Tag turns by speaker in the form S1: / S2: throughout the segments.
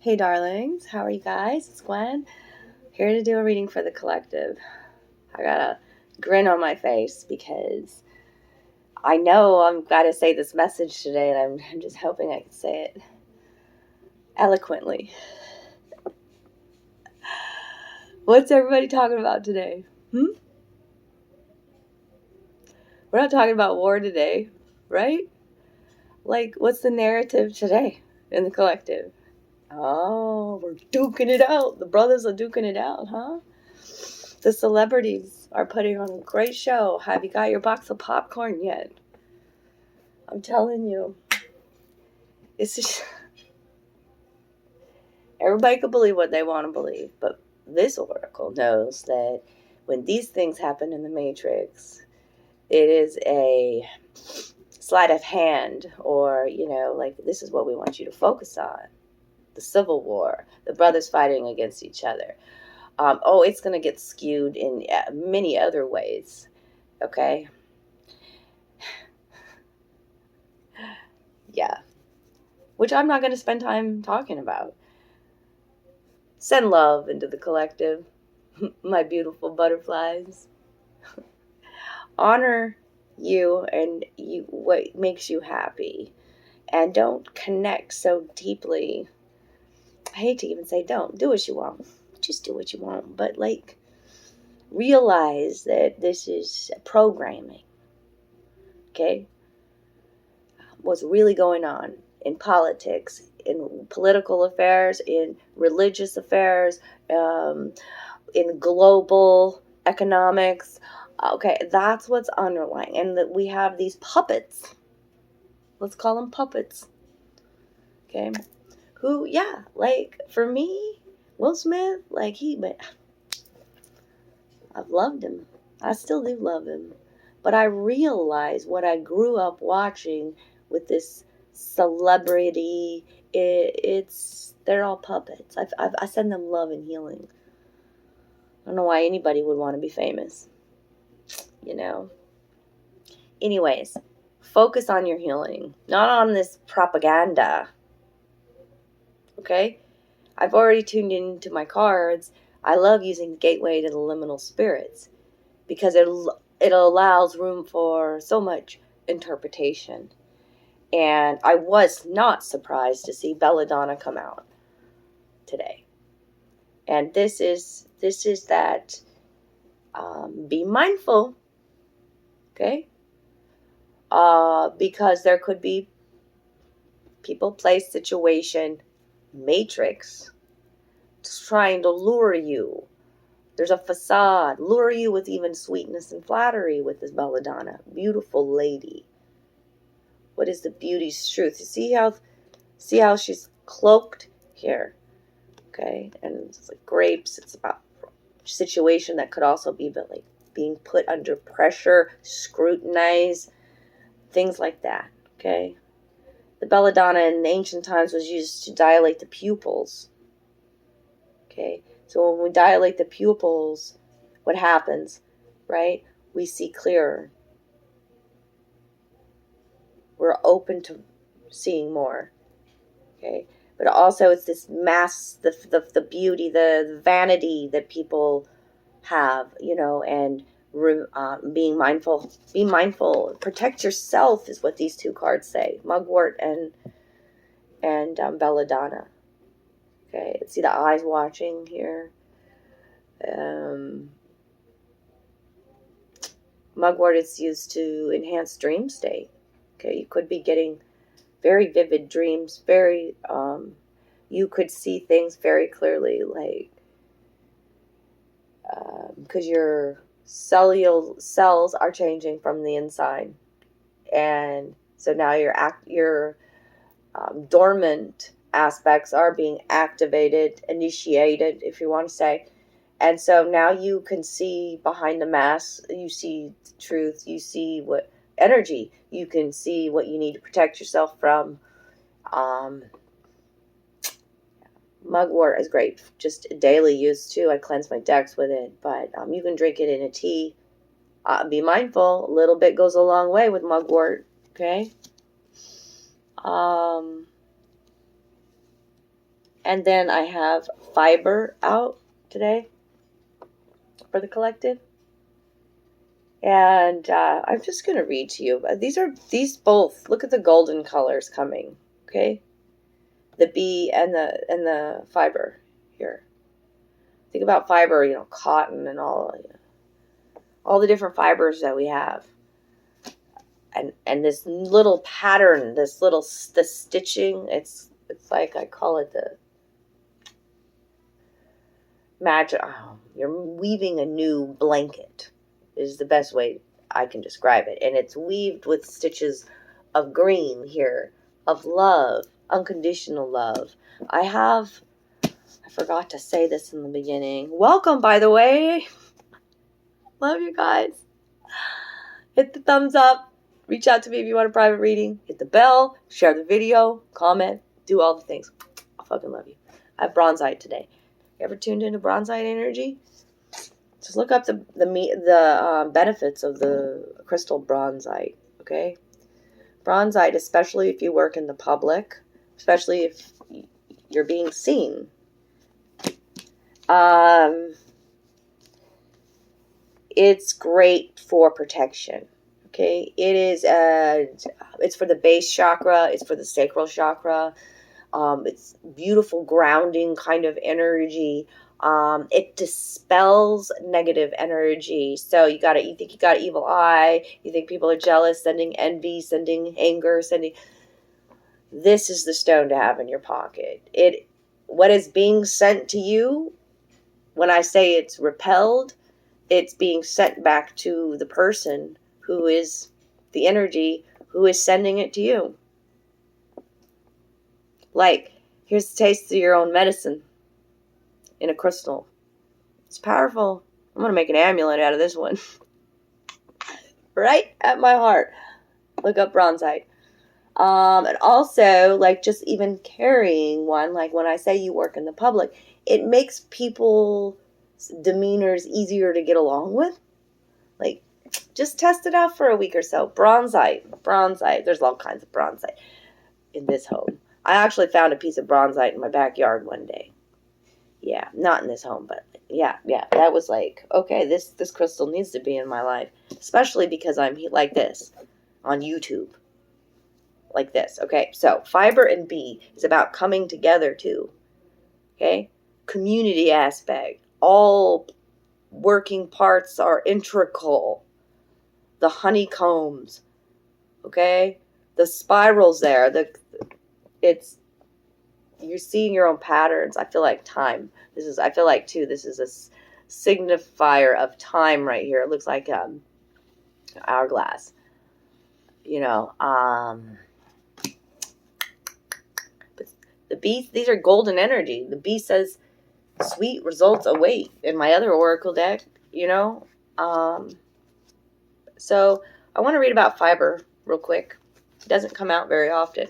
S1: Hey darlings, how are you guys? It's Gwen, here to do a reading for the collective. I got a grin on my face because I know I've got to say this message today, and I'm just hoping I can say it eloquently. What's everybody talking about today? We're not talking about war today, right? Like, what's the narrative today in the collective? Oh, we're duking it out. The brothers are duking it out, huh? The celebrities are putting on a great show. Have you got your box of popcorn yet? I'm telling you. It's just... Everybody can believe what they want to believe, but this oracle knows that when these things happen in the Matrix, it is a sleight of hand, or, like, this is what we want you to focus on. The Civil War, the brothers fighting against each other. It's going to get skewed in many other ways, okay? Yeah. Which I'm not going to spend time talking about. Send love into the collective, my beautiful butterflies. Honor you and what makes you happy. And don't connect so deeply. I hate to even say don't. Do what you want. Just do what you want. But, realize that this is programming. Okay? What's really going on in politics, in political affairs, in religious affairs, in global economics. Okay, that's what's underlying. And that we have these puppets. Let's call them puppets. Okay? Who, for me, Will Smith, but I've loved him. I still do love him. But I realize what I grew up watching with this celebrity, they're all puppets. I send them love and healing. I don't know why anybody would want to be famous. Anyways, focus on your healing, not on this propaganda. Okay? I've already tuned into my cards. I love using Gateway to the Liminal Spirits because it allows room for so much interpretation. And I was not surprised to see Belladonna come out today. And this is that be mindful, okay? Because there could be people, place, situation, matrix trying to lure you. There's a facade, lure you with even sweetness and flattery with this Belladonna. Beautiful lady. What is the beauty's truth? You see how she's cloaked here? Okay, and it's like grapes. It's about a situation that could also be being put under pressure, scrutinized, things like that. Okay, the belladonna in ancient times was used to dilate the pupils. Okay, so when we dilate the pupils, what happens, right? We see clearer. We're open to seeing more. Okay, but also it's this mass, the beauty, the vanity that people have, and being mindful. Be mindful. Protect yourself is what these two cards say. Mugwort and Belladonna. Okay, see the eyes watching here. Mugwort is used to enhance dream state. Okay, you could be getting very vivid dreams, very, you could see things very clearly, because your cellular cells are changing from the inside. And so now your dormant aspects are being activated, initiated, if you want to say. And so now you can see behind the mask, you see truth, you see what energy, you can see what you need to protect yourself from. Mugwort is great, just daily use too. I cleanse my decks with it, but you can drink it in a tea. Be mindful, a little bit goes a long way with mugwort, okay? And then I have fiber out today for the collective. And I'm just going to read to you. These both, look at the golden colors coming, okay? The bee and the fiber here. Think about fiber, cotton and all the different fibers that we have. And this little pattern, the stitching, it's like, I call it the magic. Oh, you're weaving a new blanket is the best way I can describe it. And it's weaved with stitches of green here, of love, unconditional love. I forgot to say this in the beginning. Welcome, by the way. Love you guys. Hit the thumbs up. Reach out to me if you want a private reading. Hit the bell. Share the video. Comment. Do all the things. I fucking love you. I have Bronzeite today. You ever tuned into Bronzeite energy? Just look up the benefits of the crystal Bronzeite. Okay? Bronzeite, especially if you work in the public, especially if you're being seen. It's great for protection. Okay, it's for the base chakra. It's for the sacral chakra. It's beautiful grounding kind of energy. It dispels negative energy. So you think you got an evil eye. You think people are jealous, sending envy, sending anger, This is the stone to have in your pocket. What is being sent to you, when I say it's repelled, it's being sent back to the person who is the energy who is sending it to you. Like, here's the taste of your own medicine in a crystal. It's powerful. I'm going to make an amulet out of this one. Right at my heart. Look up Bronzeite. And also, like, just even carrying one, like when I say you work in the public, it makes people's demeanors easier to get along with. Like, just test it out for a week or so. Bronzeite. There's all kinds of Bronzeite in this home. I actually found a piece of Bronzeite in my backyard one day. Yeah, not in this home, but yeah. That was like, okay, this crystal needs to be in my life. Especially because I'm like this on YouTube. Like this, okay? So, fiber and bee is about coming together too. Okay? Community aspect. All working parts are integral. The honeycombs, okay? The spirals there, you're seeing your own patterns. I feel like time. This is a signifier of time right here. It looks like hourglass. But the bee, these are golden energy. The bee says, sweet results await in my other oracle deck, So I want to read about fiber real quick. It doesn't come out very often.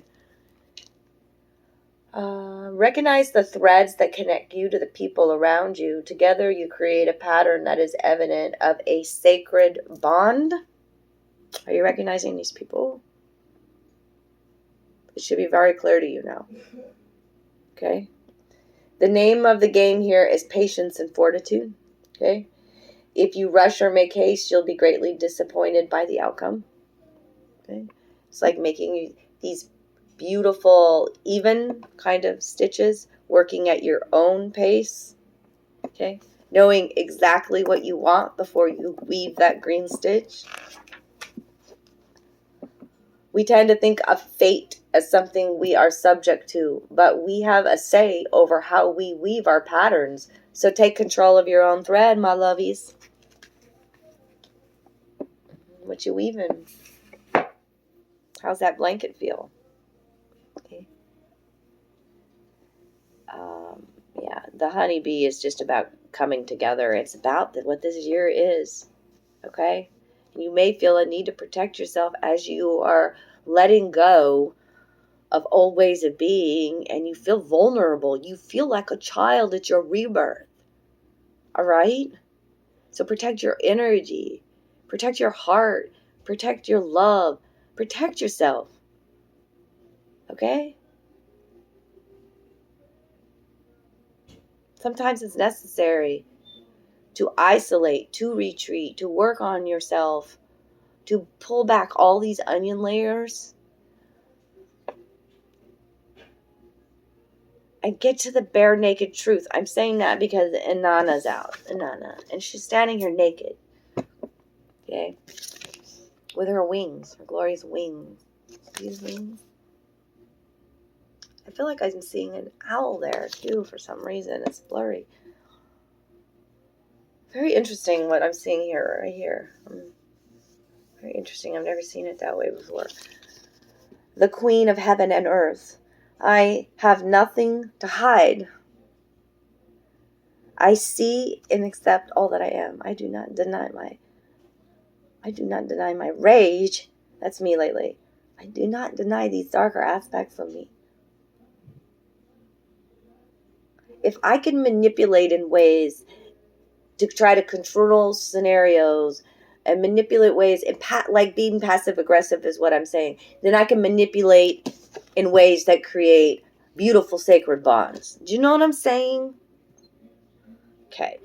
S1: Recognize the threads that connect you to the people around you. Together you create a pattern that is evident of a sacred bond. Are you recognizing these people? It should be very clear to you now. Okay? The name of the game here is patience and fortitude. Okay? If you rush or make haste, you'll be greatly disappointed by the outcome. Okay? It's like making these beautiful, even kind of stitches, working at your own pace. Okay? Knowing exactly what you want before you weave that green stitch. We tend to think of fate as something we are subject to, but we have a say over how we weave our patterns. So take control of your own thread, my lovies. What you weaving? How's that blanket feel? Okay. The honeybee is just about coming together. It's about what this year is. Okay? You may feel a need to protect yourself as you are letting go of old ways of being, and you feel vulnerable. You feel like a child at your rebirth. All right? So protect your energy. Protect your heart. Protect your love. Protect yourself. Okay? Sometimes it's necessary to isolate, to retreat, to work on yourself, to pull back all these onion layers and get to the bare naked truth. I'm saying that because Inanna's out. Inanna. And she's standing here naked. Okay? With her wings. Her glorious wings. These wings. I feel like I'm seeing an owl there too for some reason. It's blurry. Very interesting what I'm seeing here, right here. Very interesting. I've never seen it that way before. The Queen of Heaven and Earth. I have nothing to hide. I see and accept all that I am. I do not deny my rage. That's me lately. I do not deny these darker aspects of me. If I can manipulate in ways to try to control scenarios and manipulate ways, and like being passive aggressive is what I'm saying, then I can manipulate in ways that create beautiful sacred bonds. Do you know what I'm saying? Okay.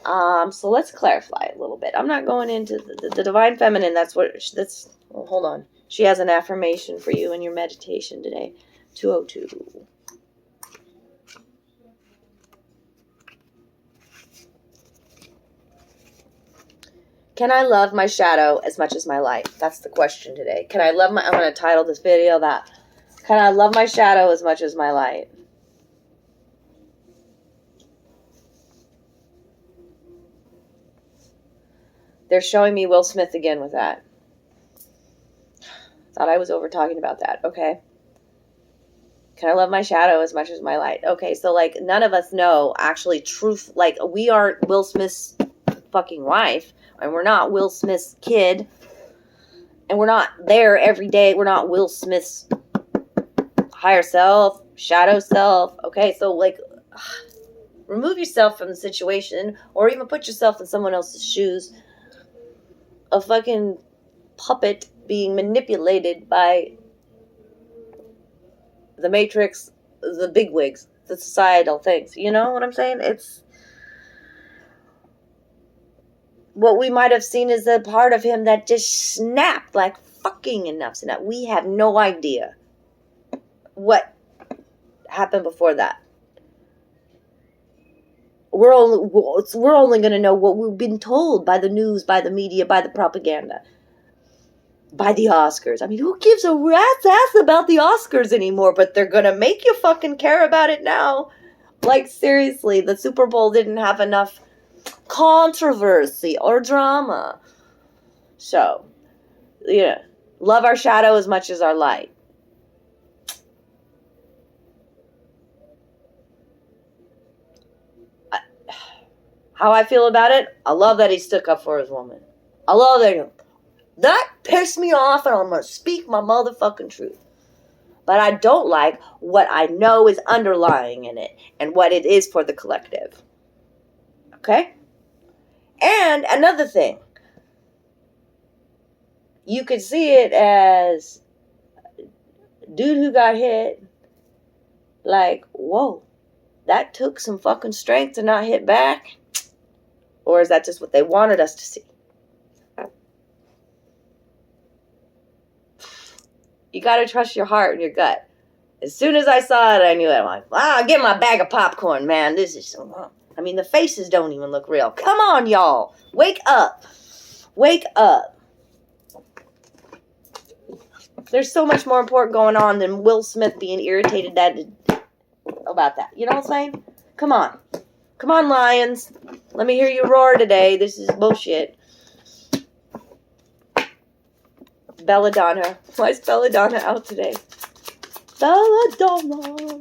S1: So let's clarify a little bit. I'm not going into the divine feminine. Well, hold on. She has an affirmation for you in your meditation today. 202. Can I love my shadow as much as my light? That's the question today. I'm going to title this video that. Can I love my shadow as much as my light? They're showing me Will Smith again with that. Thought I was over talking about that. Okay. Can I love my shadow as much as my light? Okay, so like none of us know actually truth. Like we aren't Will Smith's fucking wife. And we're not Will Smith's kid. And we're not there every day. We're not Will Smith's higher self, shadow self. Okay, so like remove yourself from the situation or even put yourself in someone else's shoes. A fucking puppet being manipulated by the Matrix, the bigwigs, the societal things. You know what I'm saying? It's what we might have seen is a part of him that just snapped like fucking enough so that we have no idea what happened before that. We're only going to know what we've been told by the news, by the media, by the propaganda, by the Oscars. I mean, who gives a rat's ass about the Oscars anymore? But they're going to make you fucking care about it now. Like, seriously, the Super Bowl didn't have enough controversy or drama. So, yeah, love our shadow as much as our light. How I feel about it, I love that he stuck up for his woman. I love that. That pissed me off, and I'm going to speak my motherfucking truth. But I don't like what I know is underlying in it and what it is for the collective. Okay? And another thing. You could see it as dude who got hit. Like, whoa. That took some fucking strength to not hit back. Or is that just what they wanted us to see? You got to trust your heart and your gut. As soon as I saw it, I knew it. I'm like, wow, get my bag of popcorn, man. This is so wrong. I mean, the faces don't even look real. Come on, y'all. Wake up. Wake up. There's so much more important going on than Will Smith being irritated about that. You know what I'm saying? Come on. Come on, lions. Let me hear you roar today. This is bullshit. Belladonna. Why is Belladonna out today? Belladonna.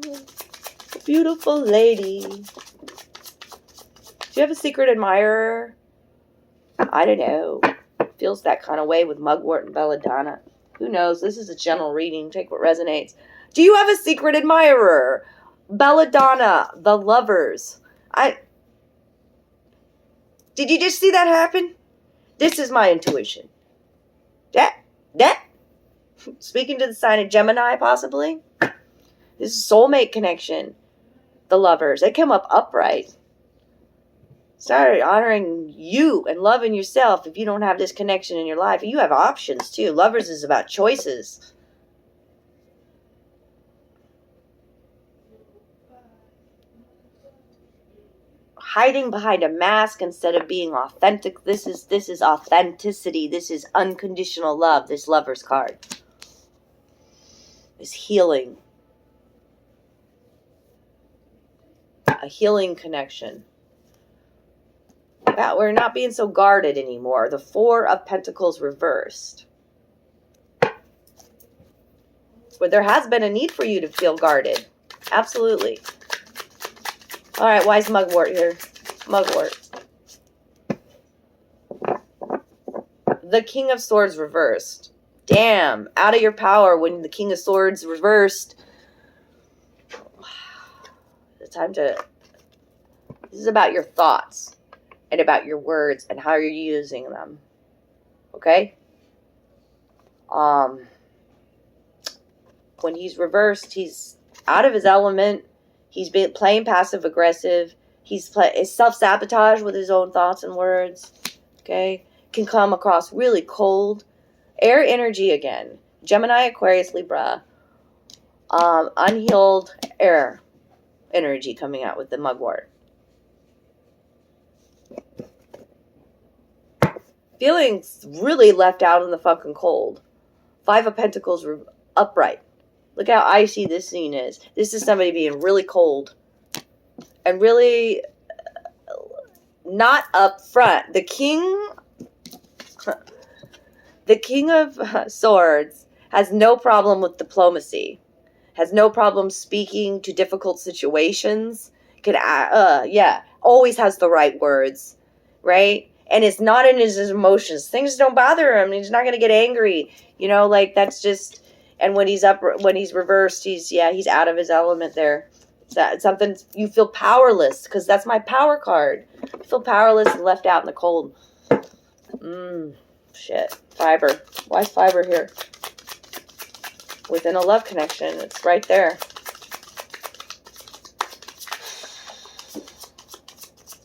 S1: Beautiful lady. Do you have a secret admirer? I don't know. Feels that kind of way with Mugwort and Belladonna. Who knows? This is a general reading. Take what resonates. Do you have a secret admirer? Belladonna. The lovers. Did you just see that happen? This is my intuition. That. Speaking to the sign of Gemini, possibly. This is soulmate connection. the Lovers. It came up upright. Start honoring you and loving yourself if you don't have this connection in your life. You have options too. Lovers is about choices. Hiding behind a mask instead of being authentic. This is authenticity. This is unconditional love. This Lover's card is healing. A healing connection. Yeah, we're not being so guarded anymore. The Four of Pentacles reversed. But there has been a need for you to feel guarded. Absolutely. All right, why is Mugwort here? Mugwort. The King of Swords reversed. Damn, out of your power when the King of Swords reversed. It's time to... This is about your thoughts and about your words and how you're using them. Okay? When he's reversed, he's out of his element. He's been playing passive aggressive. He's self-sabotage with his own thoughts and words. Okay? Can come across really cold. Air energy again. Gemini, Aquarius, Libra. Unhealed air energy coming out with the Mugwort. Feeling really left out in the fucking cold. Five of Pentacles upright. Look how icy this scene is. This is somebody being really cold. And really not up front. The King of Swords has no problem with diplomacy. Has no problem speaking to difficult situations. Always has the right words. Right? And it's not in his emotions. Things don't bother him. He's not going to get angry. You know, like that's just... And when he's reversed, he's out of his element there. It's something, you feel powerless, because that's my power card. You feel powerless and left out in the cold. Shit. Fiber. Why is fiber here? Within a love connection. It's right there.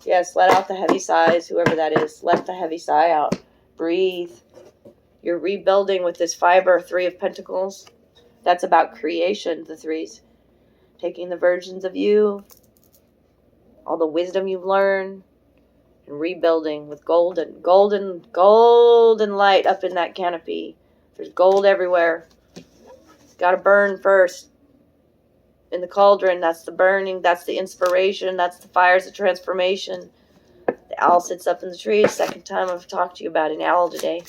S1: Yes, let out the heavy sighs, whoever that is. Let the heavy sigh out. Breathe. You're rebuilding with this fiber, Three of Pentacles. That's about creation, the threes. Taking the versions of you, all the wisdom you've learned, and rebuilding with golden light up in that canopy. There's gold everywhere. Got to burn first. In the cauldron, that's the burning, that's the inspiration, that's the fires of transformation. The owl sits up in the tree. Second time I've talked to you about an owl today.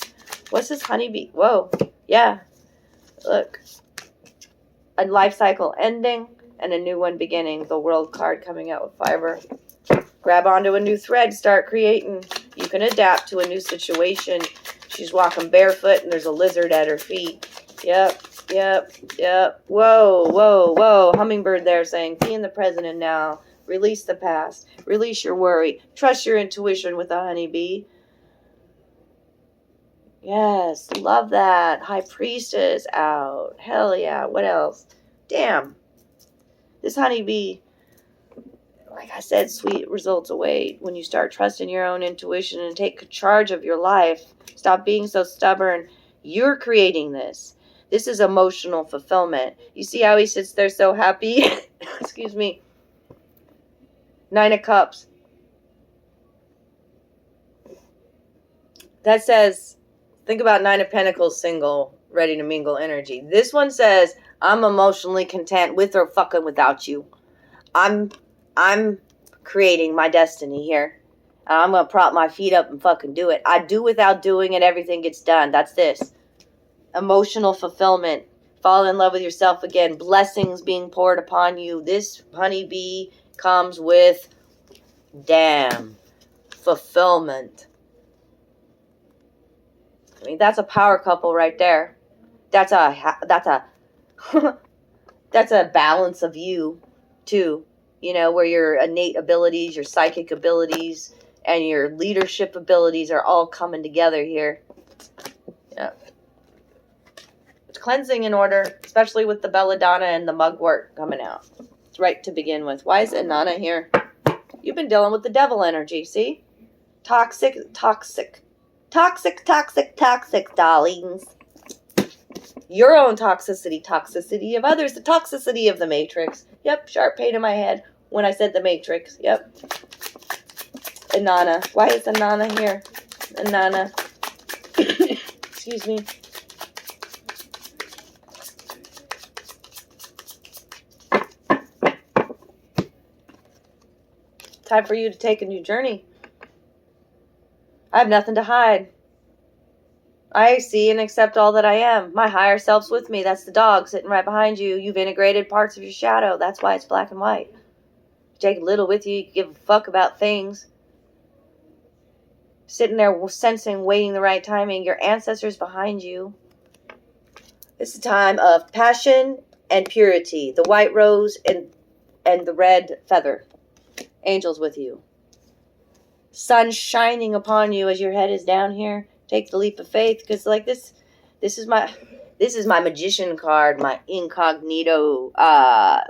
S1: What's this honeybee? Whoa. Yeah. Look. A life cycle ending and a new one beginning. The World card coming out with fiber. Grab onto a new thread. Start creating. You can adapt to a new situation. She's walking barefoot and there's a lizard at her feet. Yep. Whoa. Hummingbird there saying, be in the present and now. Release the past. Release your worry. Trust your intuition with a honeybee. Yes, love that. High Priestess out. Hell yeah. What else? Damn. This honeybee, like I said, sweet results await when you start trusting your own intuition and take charge of your life. Stop being so stubborn. You're creating this. This is emotional fulfillment. You see how he sits there so happy? Excuse me. Nine of Cups. That says, think about Nine of Pentacles single, ready to mingle energy. This one says, I'm emotionally content with or fucking without you. I'm creating my destiny here. And I'm going to prop my feet up and fucking do it. I do without doing and everything gets done. That's this. Emotional fulfillment. Fall in love with yourself again. Blessings being poured upon you. This honeybee comes with, damn, fulfillment. I mean, that's a power couple right there. That's a that's a balance of you too. You know, where your innate abilities, your psychic abilities, and your leadership abilities are all coming together here. Yeah. It's cleansing in order, especially with the belladonna and the mugwort coming out. right to begin with. Why is Inanna here? You've been dealing with the devil energy, see? Toxic, toxic. Toxic, toxic, toxic, darlings. Your own toxicity, toxicity of others, the toxicity of the Matrix. Yep, sharp pain in my head when I said the Matrix. Yep. Inanna. Why is Inanna here? Inanna. Excuse me. Time for you to take a new journey. I have nothing to hide. I see and accept all that I am. My higher self's with me. That's the dog sitting right behind you. You've integrated parts of your shadow. That's why it's black and white. You take little with you. You give a fuck about things. Sitting there sensing, waiting the right timing. Your ancestors behind you. It's a time of passion and purity. The white rose and the red feather. Angels with you. Sun shining upon you as your head is down here. Take the leap of faith, because like this is my magician card, my incognito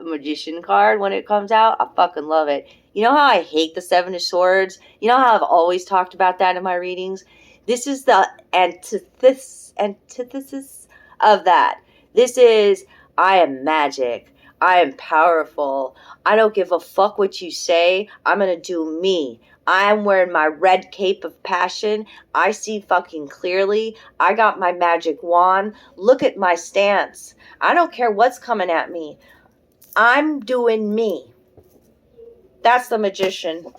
S1: magician card. When it comes out, I fucking love it. You know how I hate the Seven of Swords? You know how I've always talked about that in my readings? This is the antithesis of that. This is, I am magic. I am powerful. I don't give a fuck what you say. I'm gonna do me. I'm wearing my red cape of passion. I see fucking clearly. I got my magic wand. Look at my stance. I don't care what's coming at me. I'm doing me. That's the magician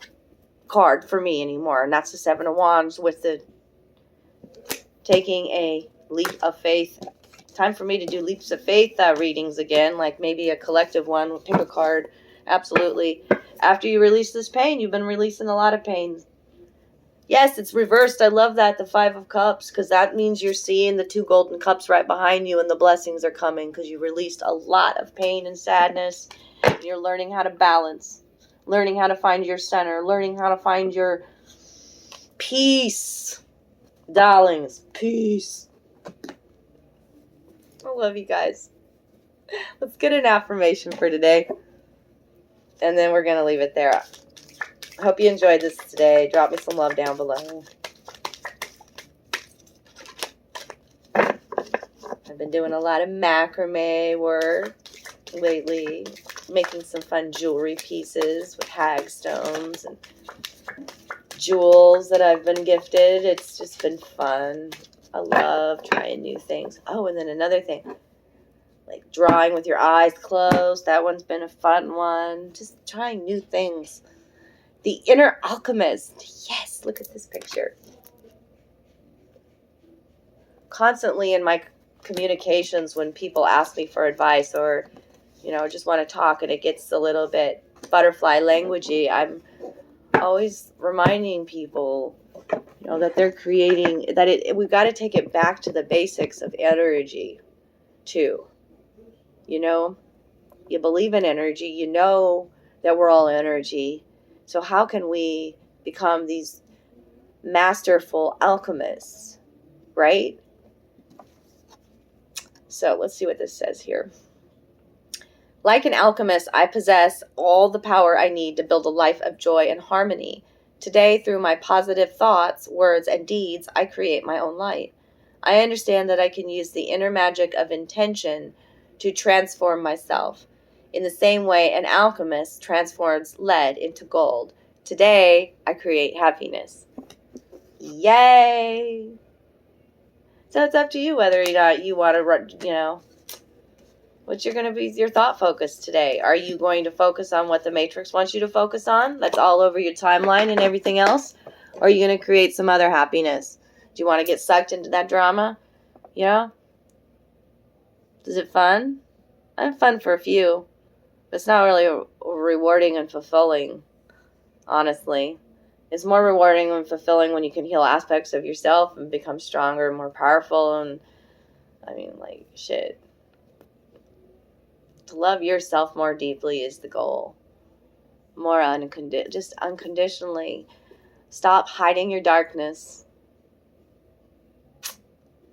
S1: card for me anymore. And that's the Seven of Wands with the taking a leap of faith. Time for me to do leaps of faith readings again. Like maybe a collective one. Pick a card. Absolutely. After you release this pain, you've been releasing a lot of pain. Yes, it's reversed. I love that, the Five of Cups, because that means you're seeing the two golden cups right behind you and the blessings are coming because you released a lot of pain and sadness. And you're learning how to balance, learning how to find your center, learning how to find your peace. Darlings, peace. I love you guys. Let's get an affirmation for today. And then we're going to leave it there. I hope you enjoyed this today. Drop me some love down below. I've been doing a lot of macrame work lately. Making some fun jewelry pieces with hagstones and jewels that I've been gifted. It's just been fun. I love trying new things. Oh, and then another thing. Like drawing with your eyes closed. That one's been a fun one. Just trying new things. The Inner Alchemist. Yes, look at this picture. Constantly in my communications when people ask me for advice or, just want to talk and it gets a little bit butterfly languagey, I'm always reminding people, that they're creating, that we've got to take it back to the basics of energy too. You believe in energy, you know that we're all energy. So how can we become these masterful alchemists, right? So let's see what this says here. Like an alchemist, I possess all the power I need to build a life of joy and harmony. Today, through my positive thoughts, words, and deeds, I create my own light. I understand that I can use the inner magic of intention to transform myself. In the same way an alchemist transforms lead into gold. Today, I create happiness. Yay! So it's up to you whether or not you want to, what's going to be your thought focus today? Are you going to focus on what the Matrix wants you to focus on? That's all over your timeline and everything else? Or are you going to create some other happiness? Do you want to get sucked into that drama? Yeah? Is it fun? I have fun for a few. But it's not really rewarding and fulfilling, honestly. It's more rewarding and fulfilling when you can heal aspects of yourself and become stronger and more powerful. And, shit. To love yourself more deeply is the goal. More just unconditionally. Stop hiding your darkness.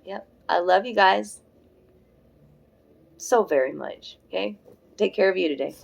S1: Yep. I love you guys so very much. Okay? Take care of you today.